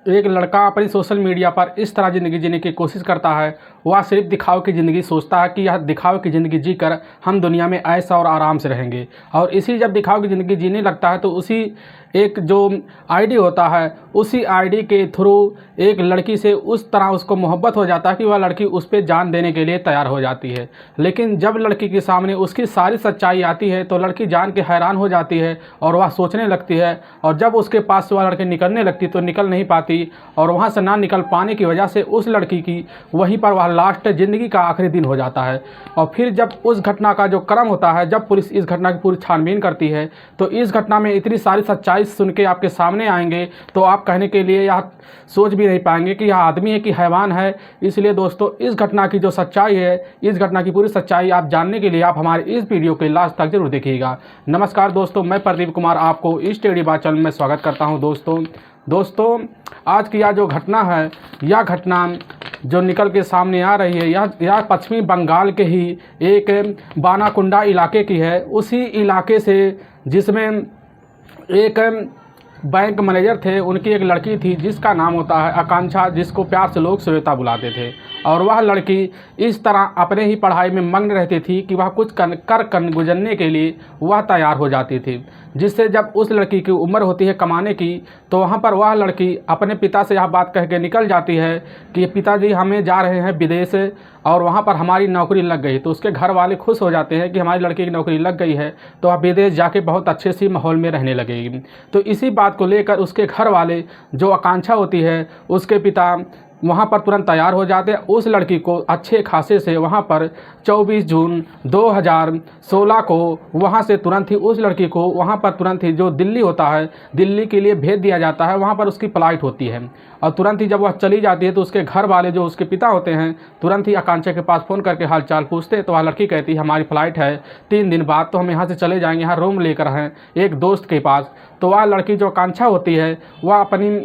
एक लड़का अपनी सोशल मीडिया पर इस तरह ज़िंदगी जीने की कोशिश करता है, वह सिर्फ दिखावे की ज़िंदगी सोचता है कि यह दिखावे की ज़िंदगी जीकर हम दुनिया में ऐश और आराम से रहेंगे। और इसी जब दिखावे की ज़िंदगी जीने लगता है तो उसी एक जो आईडी होता है, उसी आईडी के थ्रू एक लड़की से उस तरह उसको मोहब्बत हो जाता है कि वह लड़की उस पर जान देने के लिए तैयार हो जाती है। लेकिन जब लड़की के सामने उसकी सारी सच्चाई आती है तो लड़की जान के हैरान हो जाती है और वह सोचने लगती है, और जब उसके पास से वह लड़की निकलने लगती तो निकल नहीं पाती, और वहाँ से ना निकल पाने की वजह से उस लड़की की वहीं पर वह लास्ट ज़िंदगी का आखिरी दिन हो जाता है। और फिर जब उस घटना का जो क्रम होता है, जब पुलिस इस घटना की पूरी छानबीन करती है तो इस घटना में इतनी सारी सच्चाई सुन के आपके सामने आएंगे तो आप कहने के लिए यह सोच भी नहीं पाएंगे कि यह आदमी है कि हैवान है। इसलिए दोस्तों, इस घटना की जो सच्चाई है, इस घटना की पूरी सच्चाई आप जानने के लिए आप हमारे इस वीडियो के लास्ट तक जरूर देखिएगा। नमस्कार दोस्तों, मैं प्रदीप कुमार आपको इस स्टडी बात चैनल में स्वागत करता हूं। दोस्तों आज की यह जो घटना है, यह घटना जो निकल के सामने आ रही है, यह पश्चिमी बंगाल के ही एक बानाकुंडा इलाके की है। उसी इलाके से जिसमें एक बैंक मैनेजर थे, उनकी एक लड़की थी जिसका नाम होता है आकांक्षा, जिसको प्यार से लोग श्वेता बुलाते थे। और वह लड़की इस तरह अपने ही पढ़ाई में मग्न रहती थी कि वह कुछ कर गुजरने के लिए वह तैयार हो जाती थी। जिससे जब उस लड़की की उम्र होती है कमाने की, तो वहाँ पर वह लड़की अपने पिता से यह बात कह के निकल जाती है कि पिताजी हमें जा रहे हैं विदेश और वहाँ पर हमारी नौकरी लग गई। तो उसके घर वाले खुश हो जाते हैं कि हमारी लड़की की नौकरी लग गई है तो वह विदेश जाके बहुत अच्छे सी माहौल में रहने लगेगी। तो इसी बात को लेकर उसके घर वाले, जो आकांक्षा होती है, उसके पिता वहाँ पर तुरंत तैयार हो जाते हैं। उस लड़की को अच्छे खासे से वहाँ पर 24 जून 2016 को वहाँ से तुरंत ही उस लड़की को वहाँ पर तुरंत ही जो दिल्ली होता है, दिल्ली के लिए भेज दिया जाता है। वहाँ पर उसकी फ्लाइट होती है और तुरंत ही जब वह चली जाती है तो उसके घर वाले, जो उसके पिता होते हैं, तुरंत ही आकांक्षा के पास फ़ोन करके हाल चाल पूछते हैं। तो वह लड़की कहती है हमारी फ़्लाइट है 3 दिन बाद, तो हम यहाँ से चले जाएंगे, यहाँ रूम लेकर हैं एक दोस्त के पास। तो वह लड़की जो आकांक्षा होती है वह अपनी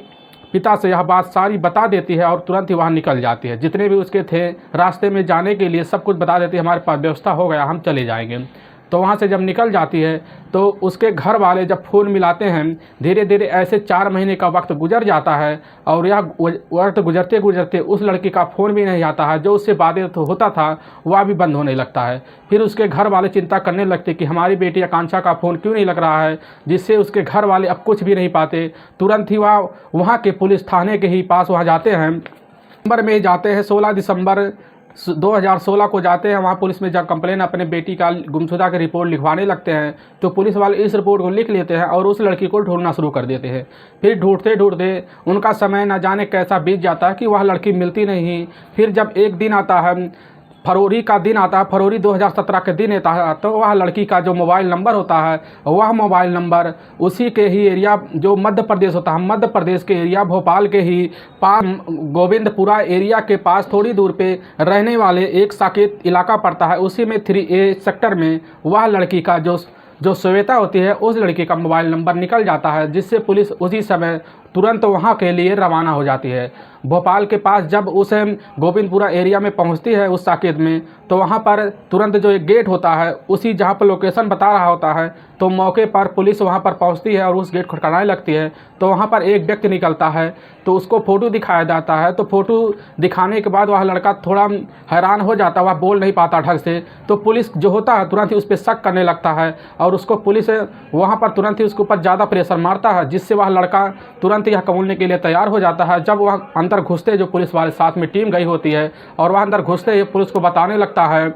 पिता से यह बात सारी बता देती है और तुरंत ही वहाँ निकल जाती है। जितने भी उसके थे रास्ते में जाने के लिए सब कुछ बता देती है, हमारे पास व्यवस्था हो गया, हम चले जाएंगे। तो वहाँ से जब निकल जाती है तो उसके घर वाले जब फ़ोन मिलाते हैं, धीरे धीरे ऐसे 4 महीने का वक्त गुजर जाता है और यह वक्त गुजरते गुजरते उस लड़की का फ़ोन भी नहीं आता है। जो उससे बातें होता था वह भी बंद होने लगता है। फिर उसके घर वाले चिंता करने लगते कि हमारी बेटी आकांक्षा का फ़ोन क्यों नहीं लग रहा है, जिससे उसके घर वाले अब कुछ भी नहीं पाते। तुरंत ही वह वहाँ के पुलिस थाने के ही पास वहाँ जाते हैं, दिसंबर में जाते हैं, 16 दिसंबर 2016 को जाते हैं। वहाँ पुलिस में जब कंप्लेन अपने बेटी का गुमशुदा की रिपोर्ट लिखवाने लगते हैं तो पुलिस वाले इस रिपोर्ट को लिख लेते हैं और उस लड़की को ढूंढना शुरू कर देते हैं। फिर ढूंढते ढूंढते उनका समय न जाने कैसा बीत जाता है कि वह लड़की मिलती नहीं। फिर जब एक दिन आता है, फरवरी का दिन आता है, फरवरी 2017 के दिन आता है, तो वह लड़की का जो मोबाइल नंबर होता है, वह मोबाइल नंबर उसी के ही एरिया, जो मध्य प्रदेश होता है, मध्य प्रदेश के एरिया भोपाल के ही पास गोविंदपुरा एरिया के पास थोड़ी दूर पे रहने वाले एक साकेत इलाका पड़ता है, उसी में 3A सेक्टर में वह लड़की का जो श्वेता होती है, उस लड़की का मोबाइल नंबर निकल जाता है। जिससे पुलिस उसी समय तुरंत वहाँ के लिए रवाना हो जाती है। भोपाल के पास जब उस गोविंदपुरा एरिया में पहुँचती है उस साकेत में, तो वहाँ पर तुरंत जो एक गेट होता है, उसी जहाँ पर लोकेशन बता रहा होता है, तो मौके पर पुलिस वहाँ पर पहुँचती है और उस गेट को खटखटाने लगती है। तो वहाँ पर एक व्यक्ति निकलता है तो उसको फ़ोटो दिखाया जाता है। तो फ़ोटो दिखाने के बाद वह लड़का थोड़ा हैरान हो जाता है, वह बोल नहीं पाता ढंग से। तो पुलिस जो होता है तुरंत ही उस पर शक करने लगता है और उसको पुलिस वहाँ पर तुरंत ही उसके ऊपर ज़्यादा प्रेशर मारता है, जिससे वह लड़का तुरंत यह कबूलने के लिए तैयार हो जाता है। जब वह अंदर घुसते, जो पुलिस वाले साथ में टीम गई होती है, और वह अंदर घुसते ही पुलिस को बताने लगता है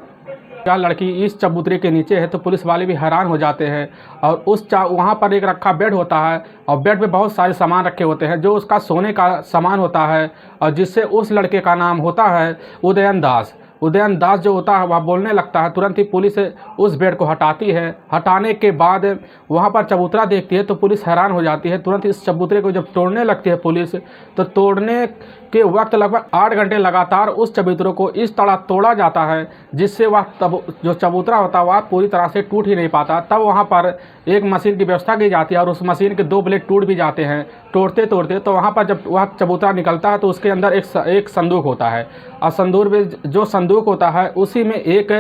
क्या लड़की इस चबूतरे के नीचे है, तो पुलिस वाले भी हैरान हो जाते हैं। और वहाँ पर एक रखा बेड होता है और बेड पे बहुत सारे सामान रखे होते हैं जो उसका सोने का सामान होता है, और जिससे उस लड़के का नाम होता है उदयन दास। उदयन दास जो होता है वह बोलने लगता है। तुरंत ही पुलिस उस बेड को हटाती है। हटाने के बाद वहाँ पर चबूतरा देखती है तो पुलिस हैरान हो जाती है। तुरंत इस चबूतरे को जब तोड़ने लगती है पुलिस, तो तोड़ने के वक्त लगभग 8 घंटे लगातार उस चबूतरे को इस तरह तोड़ा जाता है जिससे वह तब जो चबूतरा होता है वह पूरी तरह से टूट ही नहीं पाता। तब वहाँ पर एक मशीन की व्यवस्था की जाती है और उस मशीन के 2 ब्लेड टूट भी जाते हैं तोड़ते तोड़ते। तो वहाँ पर जब वह चबूतरा निकलता है तो उसके अंदर एक संदूक होता है, और संदूक में जो संदूक संदूक होता है उसी में एक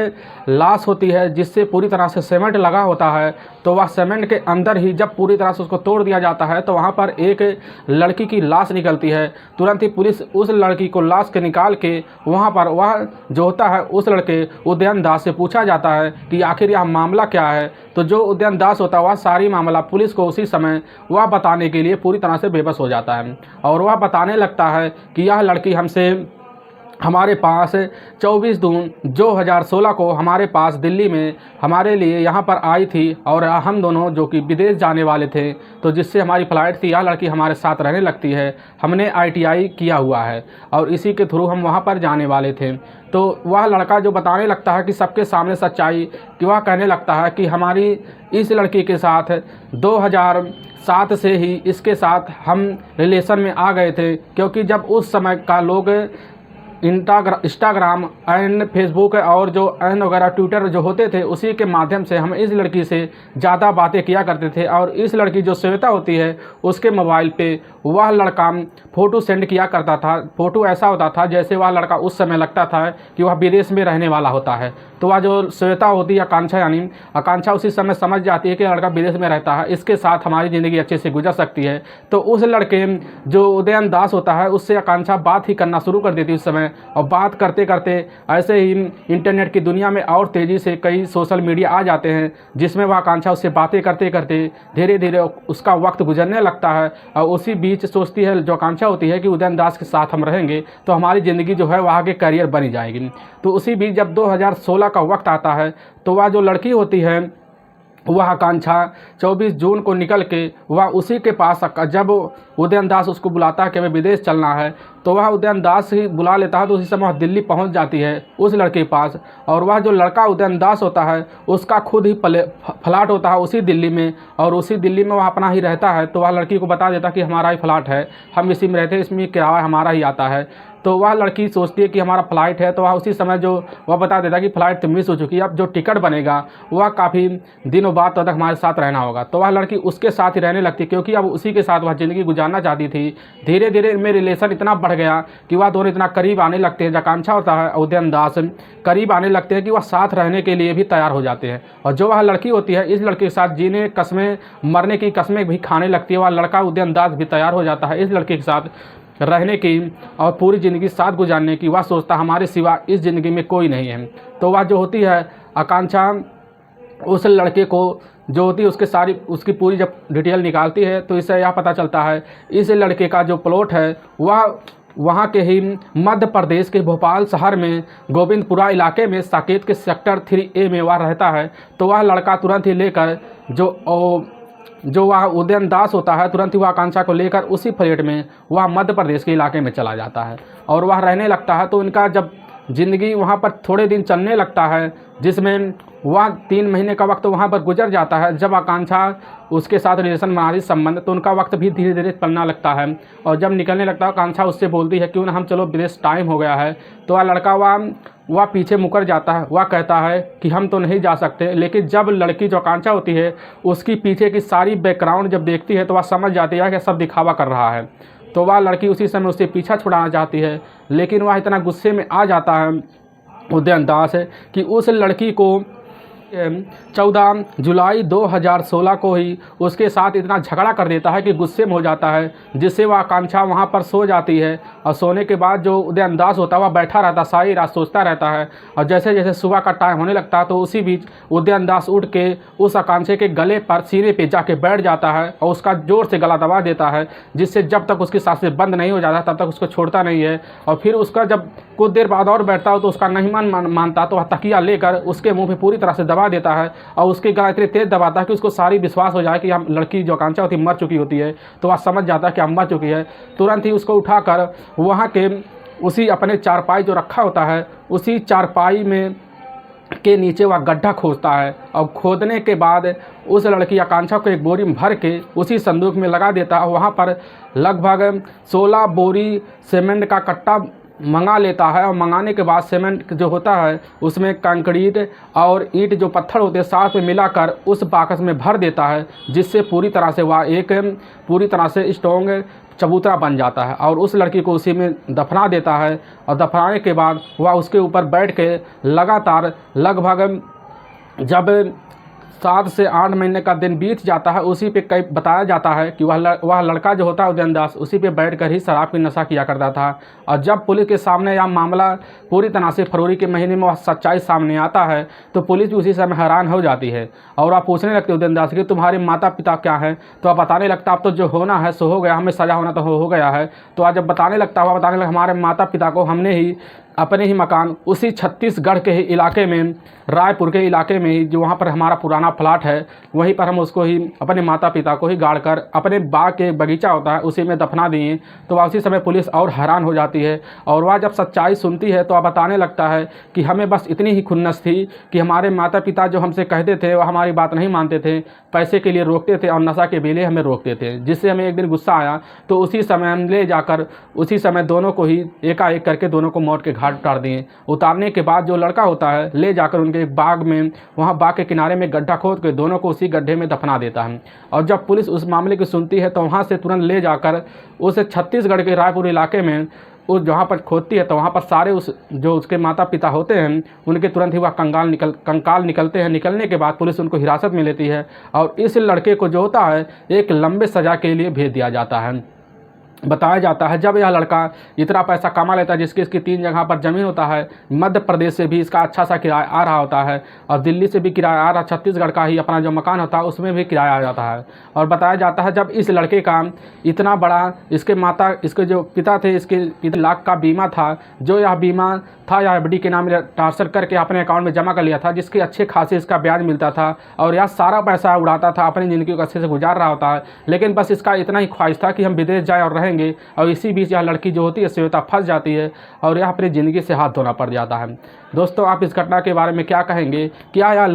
लाश होती है जिससे पूरी तरह से सीमेंट लगा होता है। तो वह सीमेंट के अंदर ही जब पूरी तरह से उसको तोड़ दिया जाता है तो वहाँ पर एक लड़की की लाश निकलती है। तुरंत ही पुलिस उस लड़की को लाश के निकाल के वहाँ पर वह जो होता है उस लड़के उदयन दास से पूछा जाता है कि आखिर यह मामला क्या है। तो जो उदयन दास होता है वह सारी मामला पुलिस को उसी समय वह बताने के लिए पूरी तरह से बेबस हो जाता है और वह बताने लगता है कि यह लड़की हमारे पास 24 जून 2016 को हमारे पास दिल्ली में हमारे लिए यहाँ पर आई थी और हम दोनों जो कि विदेश जाने वाले थे, तो जिससे हमारी फ़्लाइट थी, यह लड़की हमारे साथ रहने लगती है। हमने ITI किया हुआ है और इसी के थ्रू हम वहाँ पर जाने वाले थे। तो वह लड़का जो बताने लगता है कि सबके सामने सच्चाई, कि वह कहने लगता है कि हमारी इस लड़की के साथ 2007 से ही इसके साथ हम रिलेशन में आ गए थे, क्योंकि जब उस समय का लोग इंस्टाग्राम एंड फेसबुक और जो एंड वगैरह ट्विटर जो होते थे उसी के माध्यम से हम इस लड़की से ज़्यादा बातें किया करते थे। और इस लड़की जो श्वेता होती है उसके मोबाइल पे वह लड़का फ़ोटो सेंड किया करता था। फ़ोटो ऐसा होता था जैसे वह लड़का उस समय लगता था कि वह विदेश में रहने वाला होता है। तो वह जो श्वेता होती है आकांक्षा, यानी आकांक्षा उसी समय समझ जाती है कि लड़का विदेश में रहता है, इसके साथ हमारी ज़िंदगी अच्छे से गुजर सकती है। तो उस लड़के जो उदयन दास होता है उससे आकांक्षा बात ही करना शुरू कर देती उस समय। और बात करते करते ऐसे ही इंटरनेट की दुनिया में और तेज़ी से कई सोशल मीडिया आ जाते हैं जिसमें वह आकांक्षा उससे बातें करते करते धीरे धीरे उसका वक्त गुजरने लगता है। और उसी बीच सोचती है जो आकांक्षा होती है कि उदयन दास के साथ हम रहेंगे तो हमारी ज़िंदगी जो है वह आगे करियर बनी जाएगी। तो उसी बीच जब 2016 का वक्त आता है तो वह जो लड़की होती है वह आकांक्षा 24 जून को निकल के वह उसी के पास, जब उदयन दास उसको बुलाता है कि हमें विदेश चलना है तो वह उदयन दास ही बुला लेता है। तो उसी समय वह दिल्ली पहुंच जाती है उस लड़के के पास। और वह जो लड़का उदयन दास होता है उसका खुद ही फ्लैट होता है उसी दिल्ली में, और उसी दिल्ली में वह अपना ही रहता है। तो वह लड़की को बता देता कि हमारा ही फ्लैट है, हम इसी में रहते हैं, इसमें किराया हमारा ही आता है। तो वह लड़की सोचती है कि हमारा फ़्लाइट है, तो वह उसी समय जो वह बता देता कि फ़्लाइट तो मिस हो चुकी है, अब जो टिकट बनेगा वह काफ़ी दिनों बाद तक हमारे साथ रहना होगा। तो वह लड़की उसके साथ ही रहने लगती क्योंकि अब उसी के साथ वह ज़िंदगी गुजारना चाहती थी। धीरे धीरे इनमें रिलेशन इतना बढ़ गया कि वह दोनों इतना करीब आने लगते हैं, आकांक्षा होता है उदयन दास करीब आने लगते हैं कि वह साथ रहने के लिए भी तैयार हो जाते हैं। और जो वह लड़की होती है इस लड़के के साथ जीने कस्में मरने की कस्में भी खाने लगती है। वह लड़का उदयन दास भी तैयार हो जाता है इस लड़के के साथ रहने की और पूरी ज़िंदगी साथ गुजारने की। वह सोचता हमारे सिवा इस ज़िंदगी में कोई नहीं है। तो वह जो होती है आकांक्षा उस लड़के को जो होती है उसकी पूरी जब डिटेल निकालती है तो इससे यह पता चलता है इस लड़के का जो प्लॉट है वह वहाँ के ही मध्य प्रदेश के भोपाल शहर में गोविंदपुरा इलाके में साकेत के सेक्टर 3A में वह रहता है। तो वह लड़का तुरंत ही लेकर जो वह उदयन दास होता है तुरंत ही वह आकांक्षा को लेकर उसी फ्लैट में वह मध्य प्रदेश के इलाके में चला जाता है और वह रहने लगता है। तो इनका जब ज़िंदगी वहाँ पर थोड़े दिन चलने लगता है जिसमें वह 3 महीने का वक्त वहाँ पर गुजर जाता है। जब आकांक्षा उसके साथ रिलेशन बनाती संबंध तो उनका वक्त भी धीरे धीरे चलना लगता है। और जब निकलने लगता है आकांक्षा उससे बोलती है क्यों ना हम चलो विदेश, टाइम हो गया है। तो वह लड़का वह पीछे मुकर जाता है। वह कहता है कि हम तो नहीं जा सकते। लेकिन जब लड़की जो आकांक्षा होती है उसकी पीछे की सारी बैकग्राउंड जब देखती है तो वह समझ जाती है कि सब दिखावा कर रहा है। तो वह लड़की उसी समय उससे पीछा छुड़ाना चाहती है, लेकिन वह इतना गुस्से में आ जाता है उदयन दास कि उस लड़की को 14 जुलाई 2016 को ही उसके साथ इतना झगड़ा कर देता है कि गुस्से में हो जाता है, जिससे वह आकांक्षा वहाँ पर सो जाती है। और सोने के बाद जो उदयन दास होता है वह बैठा रहता, सारी रात सोचता रहता है। और जैसे जैसे सुबह का टाइम होने लगता है तो उसी बीच उदयन दास उठ के उस आकांक्षा के गले पर, सीने पे जाके बैठ जाता है और उसका ज़ोर से गला दबा देता है, जिससे जब तक उसकी सांसें बंद नहीं हो जाता तब तक उसको छोड़ता नहीं है। और फिर उसका जब कुछ देर बाद और बैठता हो तो उसका नहीं मानता तो वह तकिया लेकर उसके मुँह पर पूरी तरह से दबा देता है और उसके गला इतने तेज दबाता है कि उसको सारी विश्वास हो जाए कि हम लड़की जो आकांक्षा होती है मर चुकी होती है। तो वह समझ जाता है कि हम मर चुकी है। तुरंत ही उसको उठाकर वहाँ के उसी अपने चारपाई जो रखा होता है उसी चारपाई में के नीचे वह गड्ढा खोदता है और खोदने के बाद उस लड़की आकांक्षा को एक बोरी में भर के उसी संदूक में लगा देता है। वहाँ पर लगभग 16 बोरी सीमेंट का कट्टा मंगा लेता है और मंगाने के बाद सीमेंट जो होता है उसमें कंक्रीट और ईंट जो पत्थर होते हैं साथ में मिलाकर उस बाकस में भर देता है, जिससे पूरी तरह से वह एक पूरी तरह से स्ट्रॉन्ग चबूतरा बन जाता है और उस लड़की को उसी में दफना देता है। और दफनाने के बाद वह उसके ऊपर बैठ के लगातार लगभग जब 7 से 8 महीने का दिन बीत जाता है, उसी पे कई बताया जाता है कि वह लड़का जो होता है उदयन दास उसी पे बैठकर ही शराब की नशा किया करता था। और जब पुलिस के सामने यह मामला पूरी तरह से फरवरी के महीने में वह सच्चाई सामने आता है तो पुलिस भी उसी समय हैरान हो जाती है और आप पूछने लगते उदयन दास कि तुम्हारे माता पिता क्या हैं, तो आप बताने लगता अब तो जो होना है सो हो गया, हमें सजा होना तो हो गया है। तो आज जब बताने लगता हुआ बताने लगा हमारे माता पिता को हमने ही अपने ही मकान उसी छत्तीसगढ़ के ही इलाके में, रायपुर के इलाके में ही जो वहाँ पर हमारा पुराना प्लाट है वहीं पर हम उसको ही अपने माता पिता को ही गाड़कर अपने बाग के बगीचा होता है उसी में दफना दिए। तो वह उसी समय पुलिस और हैरान हो जाती है और वह जब सच्चाई सुनती है तो वह बताने लगता है कि हमें बस इतनी ही खुन्नस थी कि हमारे माता पिता जो हमसे कहते थे वह हमारी बात नहीं मानते थे, पैसे के लिए रोकते थे और नशा के बेले हमें रोकते थे, जिससे हमें एक दिन गुस्सा आया तो उसी समय हम ले जाकर उसी समय दोनों को ही एकाएक करके दोनों को मौत के घाट उतार दिए। उतारने के बाद जो लड़का होता है ले जाकर उनके बाग में, वहाँ बाग के किनारे में गड्ढा खोद के दोनों को उसी गड्ढे में दफना देता है। और जब पुलिस उस मामले की सुनती है तो वहाँ से तुरंत ले जाकर उस छत्तीसगढ़ के रायपुर इलाके में उस जहाँ पर खोदती है तो वहाँ पर सारे उस जो उसके माता पिता होते हैं उनके तुरंत ही वह कंकाल निकलते हैं। निकलने के बाद पुलिस उनको हिरासत में लेती है और इस लड़के को जो होता है एक लंबे सज़ा के लिए भेज दिया जाता है। बताया जाता है जब यह लड़का इतना पैसा कमा लेता है, जिसकी इसकी 3 जगह पर ज़मीन होता है, मध्य प्रदेश से भी इसका अच्छा सा किराया आ रहा होता है और दिल्ली से भी किराया आ रहा, छत्तीसगढ़ का ही अपना जो मकान होता है उसमें भी किराया आ जाता है। और बताया जाता है जब इस लड़के का इतना बड़ा इसके जो पिता थे, इसके 1 लाख का बीमा था, जो यह बीमा था यह FD के नाम ट्रांसफ़र करके अपने अकाउंट में जमा कर लिया था, जिसके अच्छे खासे इसका ब्याज मिलता था और यह सारा पैसा उड़ाता था, अपनी ज़िंदगी को अच्छे से गुजार रहा होता है। लेकिन बस इसका इतना ही ख्वाहिश था कि हम विदेश जाए और रहेंगे और इसी बीच यह लड़की जो होती है श्वेता फंस जाती है और यह अपनी ज़िंदगी से हाथ धोना पड़ जाता है। दोस्तों आप इस घटना के बारे में क्या कहेंगे? क्या यह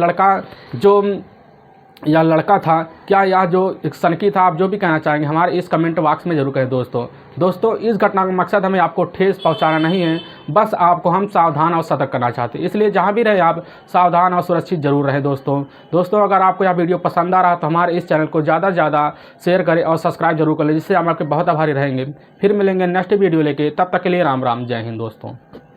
लड़का था, क्या यह जो एक सनकी था, आप जो भी कहना चाहेंगे हमारे इस कमेंट बॉक्स में ज़रूर कहें। दोस्तों इस घटना का मकसद हमें आपको ठेस पहुंचाना नहीं है, बस आपको हम सावधान और सतर्क करना चाहते हैं, इसलिए जहां भी रहे आप सावधान और सुरक्षित जरूर रहें। दोस्तों अगर आपको यह वीडियो पसंद आ रहा तो हमारे इस चैनल को ज़्यादा से ज़्यादा शेयर करें और सब्सक्राइब जरूर कर लें, जिससे हम आपके बहुत आभारी रहेंगे। फिर मिलेंगे नेक्स्ट वीडियो लेके, तब तक के लिए राम राम, जय हिंद दोस्तों।